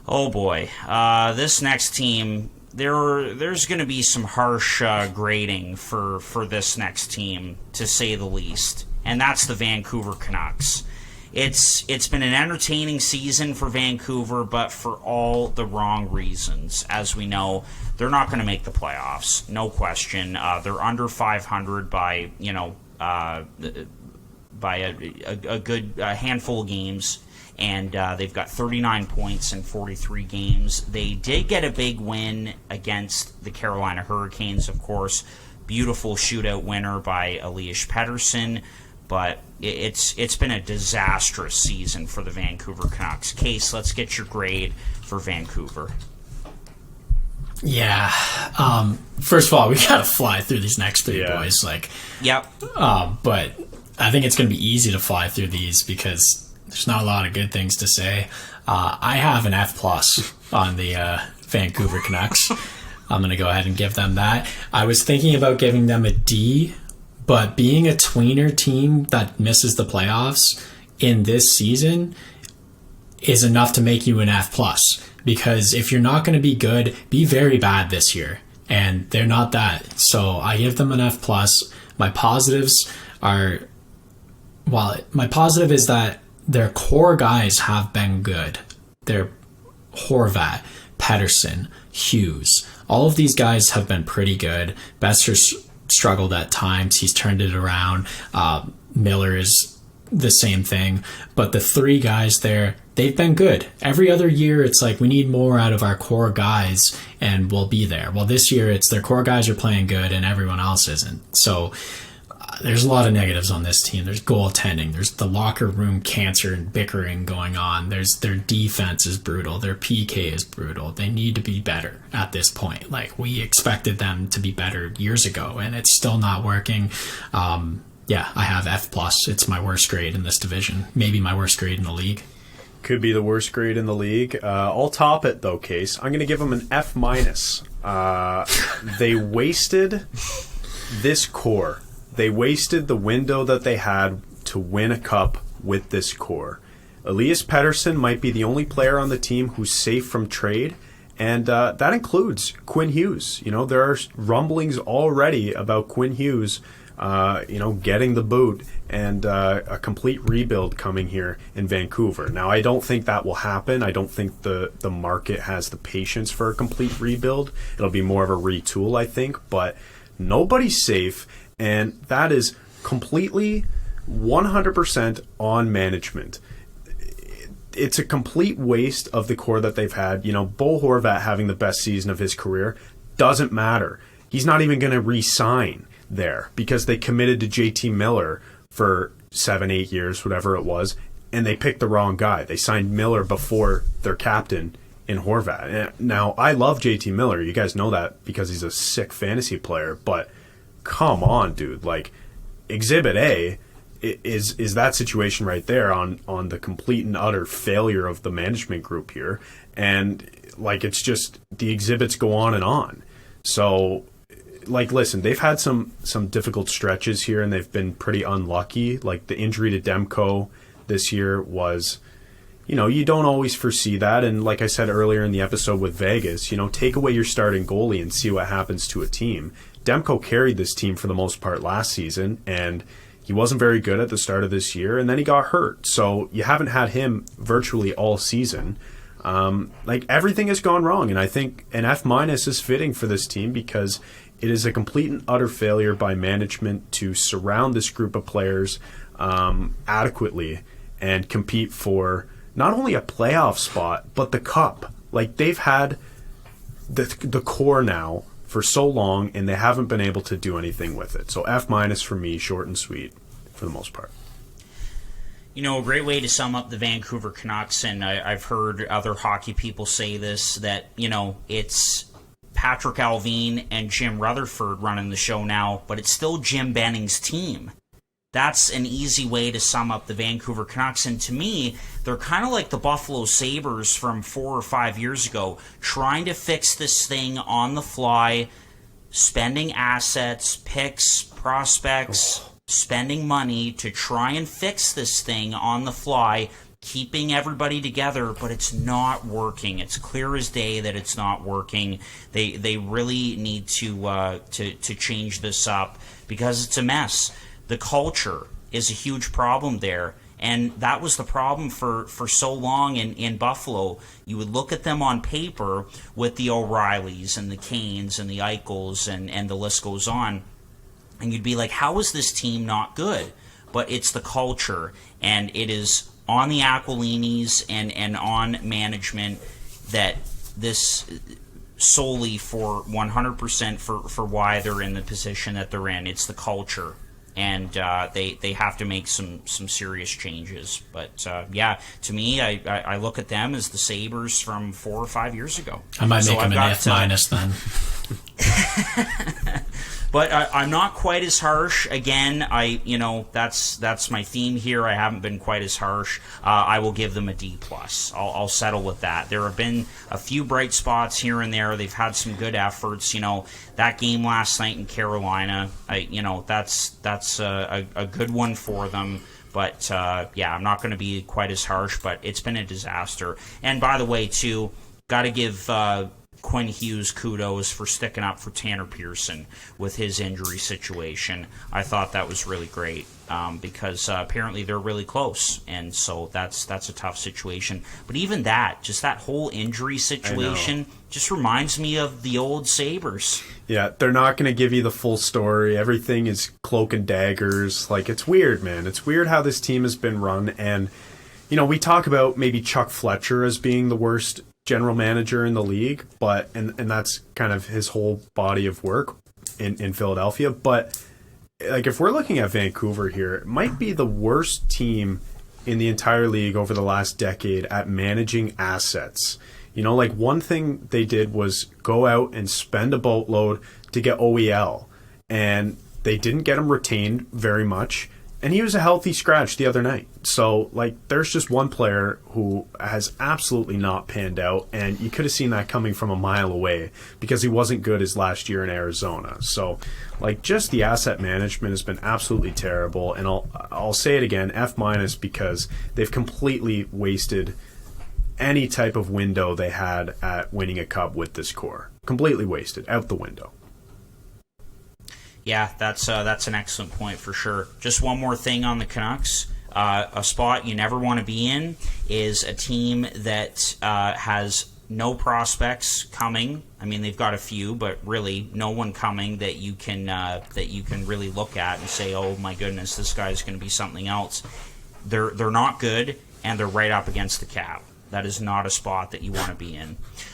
Oh boy, this next team. There's going to be some harsh grading for this next team, to say the least, and that's the Vancouver Canucks. It's been an entertaining season for Vancouver, but for all the wrong reasons. As we know, they're not going to make the playoffs, no question. They're under 500 by a good handful of games, and they've got 39 points in 43 games. They did get a big win against the Carolina Hurricanes, of course. Beautiful shootout winner by Elias Pettersson, but it's been a disastrous season for the Vancouver Canucks. Case, let's get your grade for Vancouver. Yeah. First of all, we gotta fly through these next three, boys. Yep. But I think it's gonna be easy to fly through these because there's not a lot of good things to say. I have an F+ on the Vancouver Canucks. I'm gonna go ahead and give them that. I was thinking about giving them a D, but being a tweener team that misses the playoffs in this season is enough to make you an F+. Because if you're not going to be good, be very bad this year. And they're not that. So I give them an F+. My positives are... my positive is that their core guys have been good. They're Horvat, Pettersson, Hughes. All of these guys have been pretty good. Besser's struggled at times. He's turned it around. Miller is the same thing. But the three guys there, they've been good. Every other year, it's like we need more out of our core guys and we'll be there. Well, this year, it's their core guys are playing good and everyone else isn't. So there's a lot of negatives on this team. There's goaltending. There's the locker room cancer and bickering going on. There's their defense is brutal. Their PK is brutal. They need to be better at this point. Like, we expected them to be better years ago, and it's still not working. Yeah, I have F+. It's my worst grade in this division. Maybe my worst grade in the league. Could be the worst grade in the league. I'll top it, though, Case. I'm going to give them an F-. They wasted this core. They wasted the window that they had to win a cup with this core. Elias Pettersson might be the only player on the team who's safe from trade, and that includes Quinn Hughes. You know, there are rumblings already about Quinn Hughes getting the boot and a complete rebuild coming here in Vancouver. Now, I don't think that will happen. I don't think the market has the patience for a complete rebuild. It'll be more of a retool, I think, but nobody's safe, and that is completely 100% on management. It's a complete waste of the core that they've had. You know, Bo Horvat having the best season of his career doesn't matter. He's not even going to re-sign there because they committed to JT Miller for 7-8 years, whatever it was, and they picked the wrong guy. They signed Miller before their captain in Horvat. Now, I love JT Miller. You guys know that because he's a sick fantasy player, but come on, dude. Like, Exhibit A is that situation right there on the complete and utter failure of the management group here. And, like, it's just the exhibits go on and on. So, like, listen, they've had some difficult stretches here, and they've been pretty unlucky. Like, the injury to Demko this year was, you don't always foresee that. And like I said earlier in the episode with Vegas, take away your starting goalie and see what happens to a team. Demko carried this team for the most part last season, and he wasn't very good at the start of this year, and then he got hurt. So you haven't had him virtually all season. Everything has gone wrong, and I think an F- is fitting for this team because it is a complete and utter failure by management to surround this group of players adequately and compete for not only a playoff spot, but the cup. Like, they've had the core now for so long, and they haven't been able to do anything with it. So F- for me, short and sweet for the most part. A great way to sum up the Vancouver Canucks, and I've heard other hockey people say this, that, it's Patrick Alvin and Jim Rutherford running the show now, but it's still Jim Benning's team. That's an easy way to sum up the Vancouver Canucks, and to me, they're kind of like the Buffalo Sabres from 4 or 5 years ago, trying to fix this thing on the fly, spending assets, picks, prospects, spending money to try and fix this thing on the fly, keeping everybody together, but it's not working. It's clear as day that it's not working. They really need to change this up because it's a mess. The culture is a huge problem there. And that was the problem for so long in Buffalo. You would look at them on paper with the O'Reillys and the Canes and the Eichels and the list goes on. And you'd be like, how is this team not good? But it's the culture. And it is on the Aquilinis and on management that this solely for 100% for why they're in the position that they're in. It's the culture. And they have to make some serious changes. But, to me, I look at them as the Sabres from 4 or 5 years ago. I might make them an F minus then. But I'm not quite as harsh. Again, that's my theme here. I haven't been quite as harsh. I will give them a D+. I'll settle with that. There have been a few bright spots here and there. They've had some good efforts. That game last night in Carolina, that's a good one for them. But, I'm not going to be quite as harsh, but it's been a disaster. And by the way, too, got to give Quinn Hughes kudos for sticking up for Tanner Pearson with his injury situation. I thought that was really great because apparently they're really close, and so that's a tough situation. But even that, just that whole injury situation, just reminds me of the old Sabres. Yeah, they're not going to give you the full story. Everything is cloak and daggers. Like, it's weird, man. It's weird how this team has been run, and we talk about maybe Chuck Fletcher as being the worst general manager in the league, but and that's kind of his whole body of work in Philadelphia. But like, if we're looking at Vancouver here, it might be the worst team in the entire league over the last decade at managing assets. Like, one thing they did was go out and spend a boatload to get OEL, and they didn't get him retained very much. And he was a healthy scratch the other night. So, like, there's just one player who has absolutely not panned out, and you could have seen that coming from a mile away because he wasn't good his last year in Arizona. So, like, just the asset management has been absolutely terrible, and I'll say it again, F minus, because they've completely wasted any type of window they had at winning a cup with this core. Completely wasted, out the window. Yeah, that's an excellent point for sure. Just one more thing on the Canucks. A spot you never want to be in is a team that has no prospects coming. I mean, they've got a few, but really no one coming that you can really look at and say, oh my goodness, this guy's going to be something else. They're not good, and they're right up against the cap. That is not a spot that you want to be in.